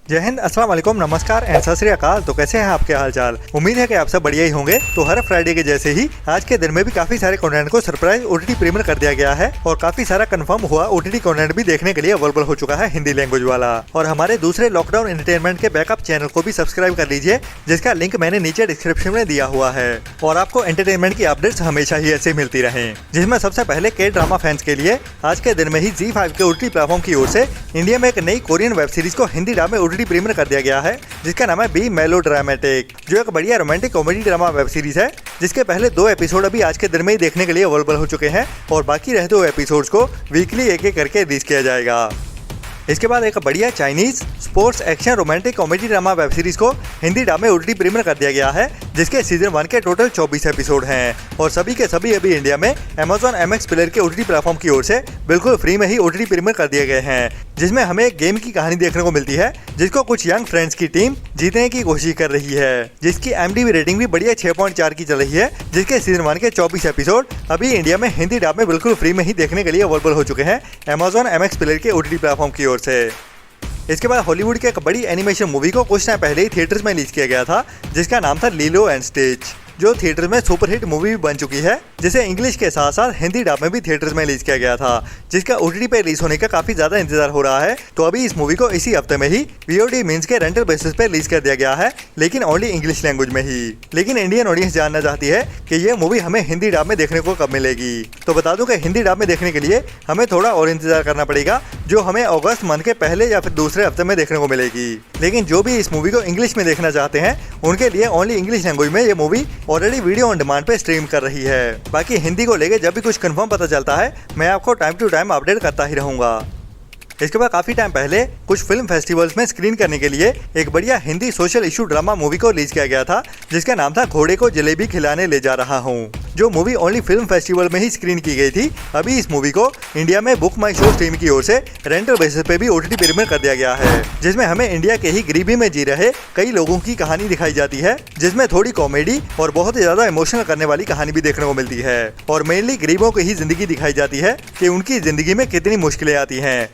जय हिंद, अस्सलाम वालेकुम, नमस्कार एंड सत श्री अकाल। तो कैसे हैं आपके हाल चाल। उम्मीद है कि आप सब बढ़िया ही होंगे। तो हर फ्राइडे के जैसे ही आज के दिन में भी काफी सारे कंटेंट को सरप्राइज ओटीटी प्रीमियर कर दिया गया है और काफी सारा कंफर्म हुआ ओटीटी कंटेंट भी देखने के लिए अवेलेबल हो चुका है हिंदी लैंग्वेज वाला। और हमारे दूसरे लॉकडाउन एंटरटेनमेंट के बैकअप चैनल को भी सब्सक्राइब कर लीजिए, जिसका लिंक मैंने नीचे डिस्क्रिप्शन में दिया हुआ है। और आपको एंटरटेनमेंट की अपडेट्स हमेशा ही ऐसे मिलती रहे। जिसमें सबसे पहले के ड्रामा फैंस के लिए आज के दिन में ही ZEE5 के ओटीटी प्लेटफॉर्म की ओर से इंडिया में एक नई कोरियन वेब सीरीज को हिंदी डब में ओटीटी प्रीमियर कर दिया गया है, जिसका नाम है बी मेलोड्रामेटिक, जो एक बढ़िया romantic comedy drama web series है, जिसके पहले 2 एपिसोड अभी आज के दिन में ही देखने के लिए अवेलेबल हो चुके हैं और बाकी रहते 2 एपिसोड्स को वीकली एक करके रिलीज किया जाएगा। इसके बाद एक बढ़िया Chinese sports action romantic comedy drama web series को हिंदी डब में ओटीटी प्रीमियर कर दिया गया है, जिसके सीजन 1 के टोटल 24 एपिसोड हैं और सभी के सभी अभी इंडिया में Amazon MX प्लेयर के ओटीटी प्लेटफॉर्म की ओर से बिल्कुल फ्री में ही ओटीटी प्रीमियर कर दिए गए हैं। जिसमें हमें एक गेम की कहानी देखने को मिलती है, जिसको कुछ यंग फ्रेंड्स की टीम जीतने की कोशिश कर रही है, जिसकी IMDb रेटिंग भी बढ़िया 6.4 की चल रही है, जिसके सीजन 1 के 24 एपिसोड अभी इंडिया में हिंदी डब में बिल्कुल फ्री में ही देखने के लिए अवेलेबल हो चुके हैं Amazon MX प्लेयर के ओटीटी प्लेटफॉर्म की ओर से। इसके बाद हॉलीवुड की एक बड़ी एनिमेशन मूवी को कुछ टाइम पहले ही थिएटर्स में रिलीज किया गया था, जिसका नाम था लिलो एंड स्टिच, जो थिएटर में सुपरहिट मूवी भी बन चुकी है, जिसे इंग्लिश के साथ साथ हिंदी डब में भी थिएटर्स में रिलीज किया गया था, जिसका ओटीटी पे रिलीज होने का काफी ज्यादा इंतजार हो रहा है। तो अभी इस मूवी को इसी हफ्ते में ही VOD मींस के रेंटल बेसिस पे रिलीज कर दिया गया है, लेकिन ओनली इंग्लिश लैंग्वेज में ही। लेकिन इंडियन ऑडियंस जानना चाहती है कि ये मूवी हमें हिंदी डब में देखने को कब मिलेगी। तो बता दूं कि हिंदी डब में देखने के लिए हमें थोड़ा और इंतजार करना पड़ेगा, जो हमें अगस्त मंथ के पहले या फिर दूसरे हफ्ते में देखने को मिलेगी। लेकिन जो भी इस मूवी को इंग्लिश में देखना चाहते हैं, उनके लिए ओनली इंग्लिश लैंग्वेज में ये movie already video on demand पे स्ट्रीम कर रही है। बाकी हिंदी को लेके जब भी कुछ कंफर्म पता चलता है, मैं आपको टाइम टू टाइम अपडेट करता ही रहूंगा। इसके बाद काफी टाइम पहले कुछ फिल्म फेस्टिवल्स में स्क्रीन करने के लिए एक बढ़िया Hindi social issue drama movie को रिलीज किया गया था, जिसका नाम था घोड़े को जलेबी खिलाने ले जा रहा हूँ, जो मूवी ओनली फिल्म फेस्टिवल में ही स्क्रीन की गई थी। अभी इस मूवी को इंडिया में बुक माई शो टीम की ओर से रेंटल बेसिस पे भी ओटीटी प्रीमियर कर दिया गया है, जिसमें हमें इंडिया के ही गरीबी में जी रहे कई लोगों की कहानी दिखाई जाती है, जिसमें थोड़ी कॉमेडी और बहुत ही ज्यादा इमोशनल करने वाली कहानी भी देखने को मिलती है और मेनली गरीबों की ही जिंदगी दिखाई जाती है कि उनकी जिंदगी में कितनी मुश्किलें आती हैं।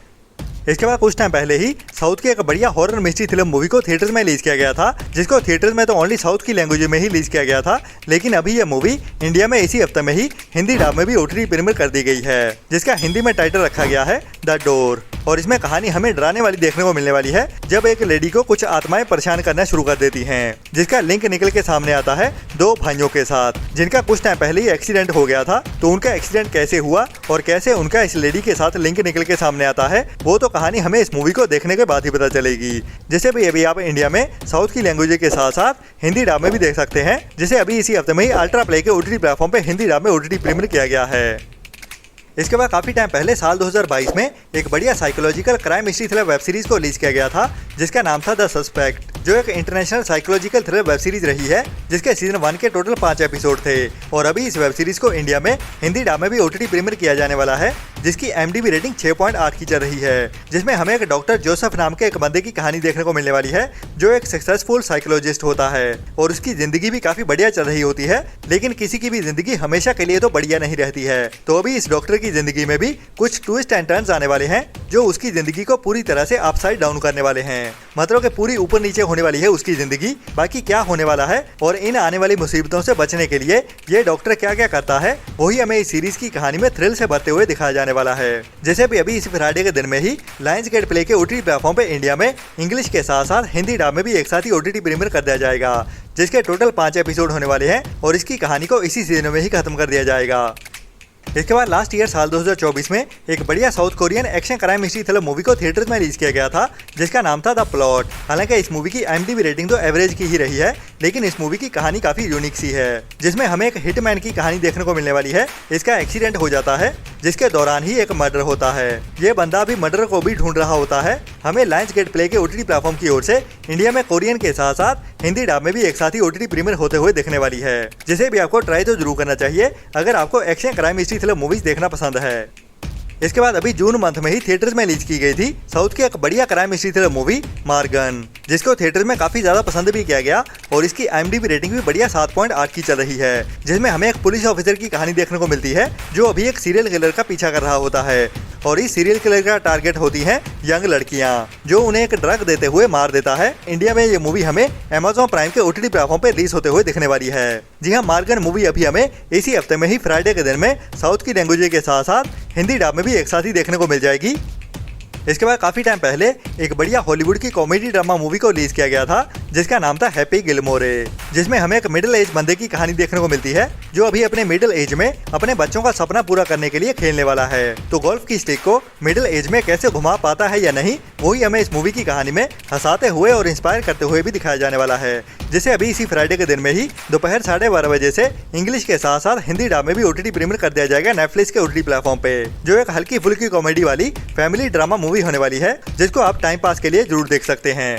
इसके बाद कुछ टाइम पहले ही साउथ की एक बढ़िया हॉरर मिस्ट्री थ्रिलर मूवी को थिएटर्स में रिलीज किया गया था, जिसको थिएटर्स में तो ओनली साउथ की लैंग्वेज में ही रिलीज किया गया था, लेकिन अभी यह मूवी इंडिया में इसी हफ्ते में ही हिंदी डब में भी ओटीटी प्रीमियर कर दी गई है, जिसका हिंदी में टाइटल रखा गया है द डोर। और इसमें कहानी हमें डराने वाली देखने को मिलने वाली है, जब एक लेडी को कुछ आत्माएं परेशान करना शुरू कर देती हैं, जिसका लिंक निकल के सामने आता है 2 भाइयों के साथ, जिनका कुछ टाइम पहले ही एक्सीडेंट हो गया था। तो उनका एक्सीडेंट कैसे हुआ और कैसे उनका इस लेडी के साथ लिंक निकल के सामने आता है, वो तो कहानी हमें इस मूवी को देखने के बाद ही पता चलेगी। जैसे भी अभी आप इंडिया में साउथ की लैंग्वेज के साथ साथ हिंदी डब में भी देख सकते हैं, जिसे अभी इसी हफ्ते में ही अल्ट्रा प्ले के ओटीटी प्लेटफॉर्म पे हिंदी डब में ओटीटी प्रीमियर किया गया है। इसके बाद काफी टाइम पहले साल 2022 में एक बढ़िया psychological crime mystery thriller web series को रिलीज किया गया था, जिसका नाम था द सस्पेक्ट, जो एक international psychological thriller web series रही है, जिसके सीजन 1 के टोटल 5 एपिसोड थे और अभी इस वेब सीरीज को इंडिया में हिंदी डब में भी ओटीटी प्रीमियर किया जाने वाला है, जिसकी IMDb रेटिंग 6.8 की चल रही है, जिसमें हमें एक डॉक्टर जोसेफ नाम के एक बंदे की कहानी देखने को मिलने वाली है, जो एक सक्सेसफुल साइकोलॉजिस्ट होता है और उसकी जिंदगी भी काफी बढ़िया चल रही होती है, लेकिन किसी की भी जिंदगी हमेशा के लिए तो बढ़िया नहीं रहती है। तो अभी इस डॉक्टर की जिंदगी में भी कुछ ट्विस्ट एंड टर्न्स आने वाले हैं, जो उसकी जिंदगी को पूरी तरह से अपसाइड डाउन करने वाले हैं, मतलब कि पूरी ऊपर नीचे होने वाली है उसकी जिंदगी। बाकी क्या होने वाला है और इन आने वाली मुसीबतों से बचने के लिए ये डॉक्टर क्या क्या करता है, वही हमें इस सीरीज की कहानी में थ्रिल से भरते हुए दिखाया जाने वाला है। जैसे भी अभी इस फ्राइडे के दिन में ही लायंस गेट प्ले के ओटीटी प्लेटफॉर्म पे इंडिया में इंग्लिश के साथ साथ हिंदी डब में भी एक साथ ही ओटीटी प्रीमियर कर दिया जाएगा, जिसके टोटल 5 एपिसोड होने वाले हैं और इसकी कहानी को इसी सीजन में ही खत्म कर दिया जाएगा। इसके बाद लास्ट ईयर साल 2024 में एक बढ़िया south Korean action crime mystery thriller movie को थिएटर्स में रिलीज किया गया था, जिसका नाम था द प्लॉट। हालांकि इस मूवी की IMDb रेटिंग तो एवरेज की ही रही है, लेकिन इस मूवी की कहानी काफी यूनिक सी है, जिसमें हमें एक हिटमैन की कहानी देखने को मिलने वाली है। इसका एक्सीडेंट हो जाता है, जिसके दौरान ही एक मर्डर होता है। ये बंदा भी मर्डर को भी ढूंढ रहा होता है। हमें लायंस गेट प्ले के ओटीटी प्लेटफॉर्म की ओर से इंडिया में कोरियन के साथ साथ हिंदी डब में भी एक साथ ही ओटीटी प्रीमियर होते हुए देखने वाली है, जिसे भी आपको ट्राई तो जरूर करना चाहिए अगर आपको action crime mystery thriller movies देखना पसंद है। इसके बाद अभी जून मंथ में ही थिएटर्स में रिलीज की गई थी साउथ की एक बढ़िया crime mystery thriller movie Morgan, जिसको थिएटर्स में काफी ज्यादा पसंद भी किया गया और इसकी IMDb रेटिंग भी बढ़िया 7.8 की चल रही है, जिसमें हमें एक पुलिस ऑफिसर की कहानी देखने को मिलती है, जो अभी एक सीरियल किलर का पीछा कर रहा होता है और इस सीरियल किलर का टारगेट होती हैं यंग लड़कियां, जो उन्हें एक ड्रग देते हुए मार देता है। इंडिया में ये मूवी हमें Amazon प्राइम के OTT प्लेटफॉर्म पे रिलीज होते हुए दिखने वाली है। जी हाँ, मार्गन मूवी अभी हमें इसी हफ्ते में ही फ्राइडे के दिन में साउथ की लैंग्वेज के साथ साथ हिंदी डब में भी एक साथ ही देखने को मिल जाएगी। इसके बाद काफी टाइम पहले एक बढ़िया हॉलीवुड की कॉमेडी ड्रामा मूवी को रिलीज किया गया था, जिसका नाम था हैप्पी गिलमोरे, जिसमें हमें एक मिडिल एज बंदे की कहानी देखने को मिलती है, जो अभी अपने मिडिल एज में अपने बच्चों का सपना पूरा करने के लिए खेलने वाला है। तो गोल्फ की स्टिक को मिडिल एज में कैसे घुमा पाता है या नहीं, वही हमें इस मूवी की कहानी में हंसाते हुए और इंस्पायर करते हुए भी दिखाया जाने वाला है, जिसे अभी इसी फ्राइडे के दिन में ही दोपहर 12:30 बजे से इंग्लिश के साथ साथ हिंदी डब में भी OTT प्रीमियर कर दिया जाएगा नेटफ्लिक्स के OTT प्लेटफॉर्म पे, जो एक हल्की फुल्की कॉमेडी वाली फैमिली ड्रामा मूवी होने वाली है, जिसको आप टाइम पास के लिए जरूर देख सकते हैं।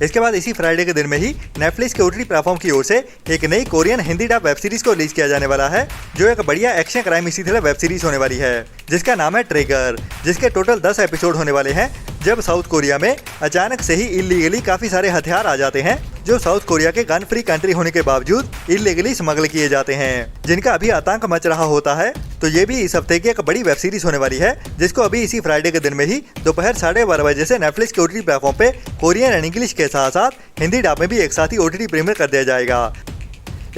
इसके बाद इसी फ्राइडे के दिन में ही नेटफ्लिक्स के OTT प्लेटफॉर्म की ओर से एक नई Korean Hindi dub web series को रिलीज किया जाने वाला है, जो एक बढ़िया एक्शन क्राइम इसी तरह वेब सीरीज होने वाली है, जिसका नाम है ट्रिगर, जिसके टोटल 10 एपिसोड होने वाले हैं। जब साउथ कोरिया में अचानक से ही इलीगली काफी सारे हथियार आ जाते हैं, जो साउथ कोरिया के गन फ्री कंट्री होने के बावजूद इलीगली स्मगल किए जाते हैं, जिनका अभी आतंक मच रहा होता है। तो ये भी इस हफ्ते की एक बड़ी वेब सीरीज होने वाली है, जिसको अभी इसी फ्राइडे के दिन में ही दोपहर 12:30 बजे से नेटफ्लिक्स के OTT प्लेटफॉर्म पे कोरियन एंड इंग्लिश के साथ साथ हिंदी डब में भी एक साथ ही OTT प्रीमियर कर दिया जाएगा।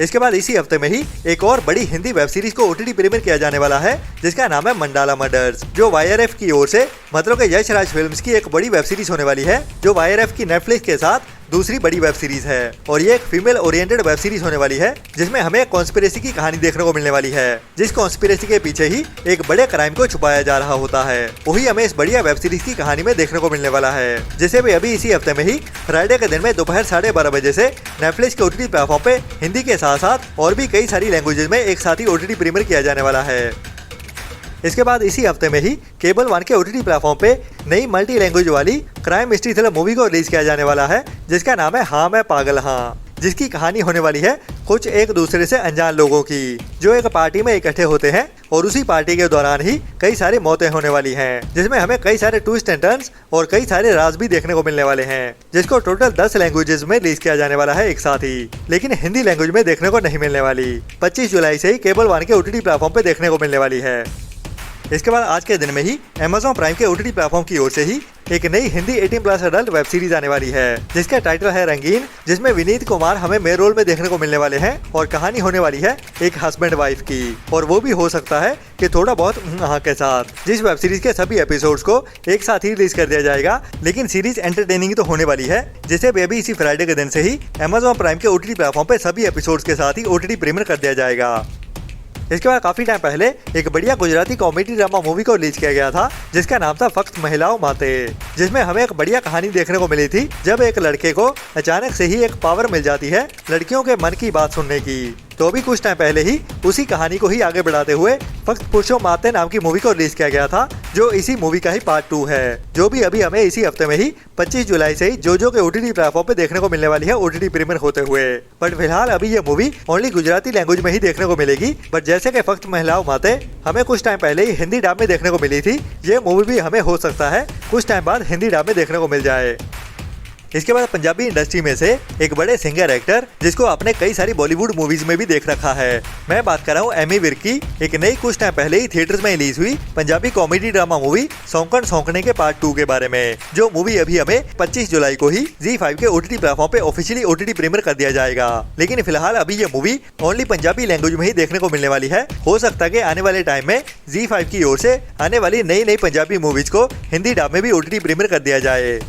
इसके बाद इसी हफ्ते में ही एक और बड़ी हिंदी वेब सीरीज को OTT प्रीमियर किया जाने वाला है, जिसका नाम है मंडाला मर्डर्स, जो YRF की ओर से मतलब के यश राज फिल्म्स की एक बड़ी वेब सीरीज होने वाली है, जो YRF की नेटफ्लिक्स के साथ दूसरी बड़ी वेब सीरीज है। और ये एक फीमेल ओरिएंटेड वेब सीरीज होने वाली है, जिसमें हमें कॉन्स्पिरेसी की कहानी देखने को मिलने वाली है, जिस कॉन्स्पिरेसी के पीछे ही एक बड़े क्राइम को छुपाया जा रहा होता है, वही हमें इस बढ़िया वेब सीरीज की कहानी में देखने को मिलने वाला है, जिसे भी अभी इसी हफ्ते में ही फ्राइडे के दिन में दोपहर 12:30 बजे से नेटफ्लिक्स के OTT प्लेटफॉर्म पे हिंदी के साथ साथ और भी कई सारी लैंग्वेजेस में एक साथ ही OTT प्रीमियर किया जाने वाला है। इसके बाद इसी हफ्ते में ही केबल वन के OTT प्लेटफॉर्म पे नई मल्टी लैंग्वेज वाली क्राइम मिस्ट्री थ्रिलर मूवी को रिलीज किया जाने वाला है, जिसका नाम है हाँ मैं पागल हाँ, जिसकी कहानी होने वाली है कुछ एक दूसरे से अनजान लोगों की, जो एक पार्टी में इकट्ठे होते हैं और उसी पार्टी के दौरान ही कई सारी मौतें होने वाली हैं, जिसमें हमें कई सारे ट्विस्ट एंड टर्न्स और कई सारे राज भी देखने को मिलने वाले हैं, जिसको टोटल 10 लैंग्वेजेस में रिलीज किया जाने वाला है एक साथ ही, लेकिन हिंदी लैंग्वेज में देखने को नहीं मिलने वाली। 25 जुलाई से ही केबल वन के OTT प्लेटफॉर्म पे देखने को मिलने वाली है। इसके बाद आज के दिन में ही Amazon प्राइम के OTT प्लेटफॉर्म की ओर से ही एक नई हिंदी 18+ अडल्ट वेब सीरीज आने वाली है, जिसका टाइटल है रंगीन, जिसमें विनीत कुमार हमें मेन रोल में देखने को मिलने वाले हैं और कहानी होने वाली है एक हस्बैंड वाइफ की, और वो भी हो सकता है कि थोड़ा बहुत के साथ। जिस वेब सीरीज के सभी एपिसोड्स को एक साथ ही रिलीज कर दिया जाएगा, लेकिन सीरीज एंटरटेनिंग तो होने वाली है, जिसे भी इसी फ्राइडे के दिन से ही Amazon प्राइम के OTT प्लेटफॉर्म पे सभी एपिसोड्स के साथ ही OTT प्रीमियर कर दिया जाएगा। इसके बाद काफी टाइम पहले एक बढ़िया गुजराती कॉमेडी ड्रामा मूवी को रिलीज किया गया था, जिसका नाम था फक्त महिलाओं माते, जिसमें हमें एक बढ़िया कहानी देखने को मिली थी, जब एक लड़के को अचानक से ही एक पावर मिल जाती है लड़कियों के मन की बात सुनने की। तो अभी कुछ टाइम पहले ही उसी कहानी को ही आगे बढ़ाते हुए फक्त पुरुषों माते नाम की मूवी को रिलीज किया गया था, जो इसी मूवी का ही पार्ट 2 है, जो भी अभी हमें इसी हफ्ते में ही 25 जुलाई से ही जो के OTT प्लेटफॉर्म पे देखने को मिलने वाली है OTT प्रीमियर होते हुए। बट फिलहाल अभी ये मूवी ओनली गुजराती लैंग्वेज में ही देखने को मिलेगी। बट जैसे कि फक्त महिलाओं माते हमें कुछ टाइम पहले ही हिंदी डब में देखने को मिली थी, ये मूवी भी हमें हो सकता है कुछ टाइम बाद हिंदी डब में देखने को मिल जाए। इसके बाद पंजाबी इंडस्ट्री में से एक बड़े सिंगर एक्टर, जिसको आपने कई सारी बॉलीवुड मूवीज में भी देख रखा है, मैं बात कर रहा हूँ एमी विर्क की। एक नई कुछ टाइम पहले ही थिएटर्स में रिलीज हुई Punjabi comedy drama movie Saunkan Saunkne के पार्ट 2 के बारे में, जो मूवी अभी हमें 25 जुलाई को ही ZEE5 के OTT प्लेटफॉर्म पे ऑफिशियली OTT प्रीमियर कर दिया जाएगा। लेकिन फिलहाल अभी ये मूवी ओनली पंजाबी लैंग्वेज में ही देखने को मिलने वाली है। हो सकता है कि आने वाले टाइम में ZEE5 की ओर से आने वाली नई पंजाबी मूवीज को हिंदी डब में भी OTT प्रीमियर कर दिया जाए।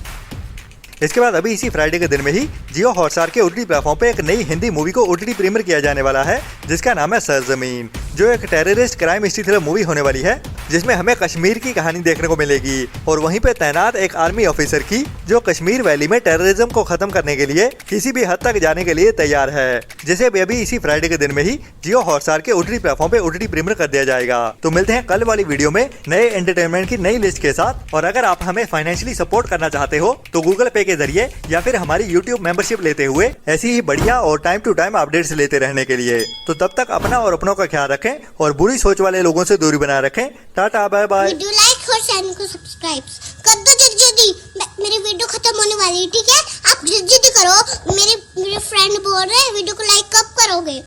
इसके बाद अभी इसी फ्राइडे के दिन में ही जियो हॉटस्टार के OTT प्लेटफॉर्म पे एक नई हिंदी मूवी को OTT प्रीमियर किया जाने वाला है, जिसका नाम है सरजमीन, जो एक terrorist crime mystery thriller movie होने वाली है, जिसमें हमें कश्मीर की कहानी देखने को मिलेगी और वहीं पे तैनात एक आर्मी ऑफिसर की, जो कश्मीर वैली में टेररिज्म को खत्म करने के लिए किसी भी हद तक जाने के लिए तैयार है, जिसे अभी इसी फ्राइडे के दिन में ही जियो हॉटस्टार के OTT प्लेटफॉर्म पे OTT प्रीमियर कर दिया जाएगा। तो मिलते हैं कल वाली वीडियो में नए एंटरटेनमेंट की नई लिस्ट के साथ। और अगर आप हमें फाइनेंशियली सपोर्ट करना चाहते हो तो गूगल पे के जरिए या फिर हमारी YouTube मेंबरशिप लेते हुए ऐसी ही बढ़िया और टाइम टू टाइम अपडेट्स लेते रहने के लिए। तो तब तक अपना और अपनों का ख्याल रखें और बुरी सोच वाले लोगों से दूरी बनाए रखें। Tata bye bye. Video like और चैनल को सब्सक्राइब कर दो जल्दी। मेरी वीडियो खत्म होने वाली है, ठीक है? आप जल्दी करो। मेरे फ्रेंड बोल रहे हैं वीडियो को लाइक कब करोगे?